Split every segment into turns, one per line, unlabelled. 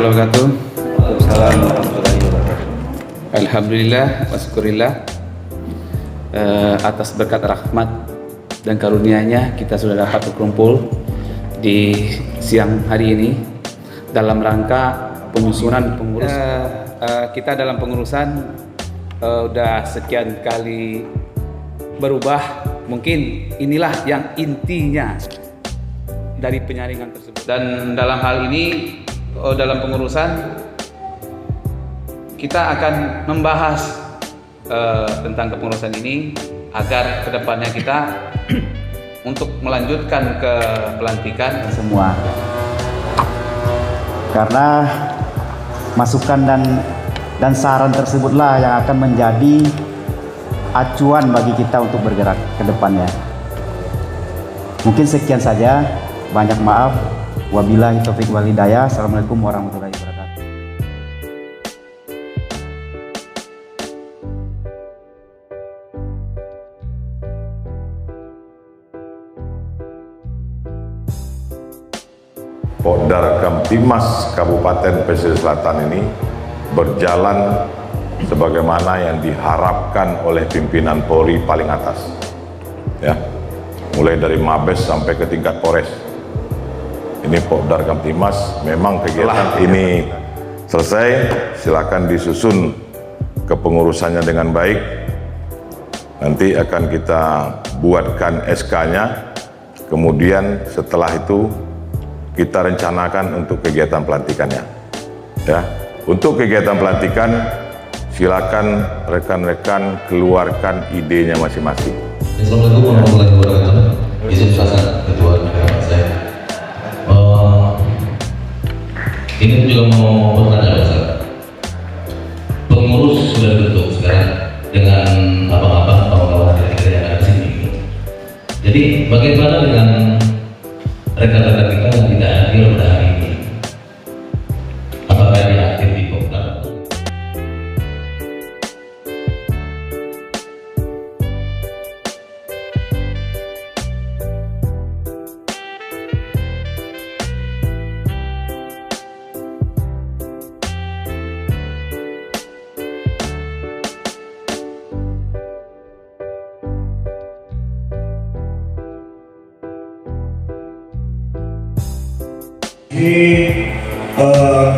warahmatullahi wabarakatuh.
Waalaikumsalam warahmatullahi wabarakatuh.
Alhamdulillah wa syukurillah, atas berkat rahmat dan karunia-Nya kita sudah dapat berkumpul di siang hari ini dalam rangka penyusunan pengurus. Kita dalam pengurusan udah sekian kali berubah, mungkin inilah yang intinya dari penyaringan tersebut. Dan dalam hal ini, dalam pengurusan kita akan membahas tentang kepengurusan ini agar kedepannya kita untuk melanjutkan ke pelantikan
Semua. Karena masukan dan saran tersebutlah yang akan menjadi acuan bagi kita untuk bergerak ke depannya. Mungkin sekian saja. Banyak maaf. Wabillahi taufiq wal hidayah. Assalamualaikum warahmatullahi wabarakatuh.
Pokdar Kamtibmas Kabupaten Pesisir Selatan ini berjalan sebagaimana yang diharapkan oleh pimpinan Polri paling atas, ya, mulai dari Mabes sampai ke tingkat Polres. Ini Pokdar Kamtibmas, memang kegiatan ini selesai, silakan disusun kepengurusannya dengan baik. Nanti akan kita buatkan SK-nya, kemudian setelah itu kita rencanakan untuk kegiatan pelantikannya. Ya, untuk kegiatan pelantikan silakan rekan-rekan keluarkan idenya masing-masing.
Assalamualaikum warahmatullahi wabarakatuh. Izin Ustaz Ketua Mahkamah saya. Ini juga mau bertanya Ustaz. Pengurus sudah dibentuk sekarang dengan abang-abang kawan-kawan kita yang ada di sini. Jadi bagaimana dengan rekan-rekan kita yang tidak hadir pada hari ini? Apakah dia aktif di Pokdar?
Ini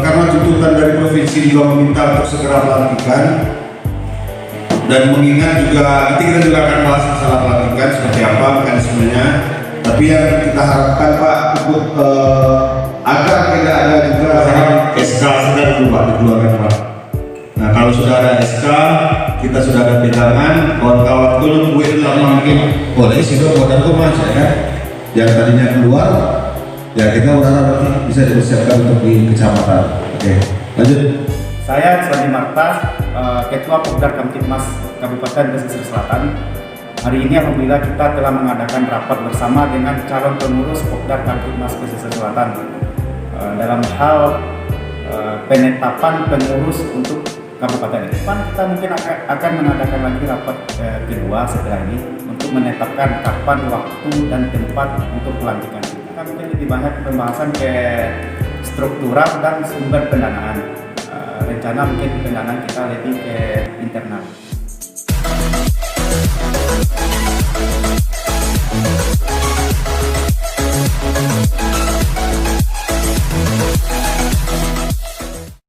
karena tuntutan dari provinsi juga meminta untuk segera pelantikan, dan mengingat juga nanti kita juga akan bahas masalah pelantikan seperti apa mekanismenya. Tapi yang kita harapkan Pak untuk agar tidak ada juga SK sudah dikeluarkan Pak. Nah kalau sudah ada SK, kita sudah ada pegangan, kawan-kawan itu nungguin lama mungkin. Boleh sih dong, modal tuh mas ya kan? Yang tadinya keluar. Ya kita berharap nanti bisa dipersiapkan untuk di kecamatan. Oke, lanjut.
Saya Sandi Marta, Ketua Pokdar Kamtibmas Kabupaten Pesisir Selatan. Hari ini alhamdulillah kita telah mengadakan rapat bersama dengan calon pengurus Pokdar Kamtibmas Pesisir Selatan dalam hal penetapan pengurus untuk kabupaten ini. Kita mungkin akan mengadakan lagi rapat kedua setelah ini untuk menetapkan kapan, waktu, dan tempat untuk pelantikan. Kita mungkin lebih banyak pembahasan ke struktural dan sumber pendanaan. Rencana mungkin pendanaan kita lebih ke internal.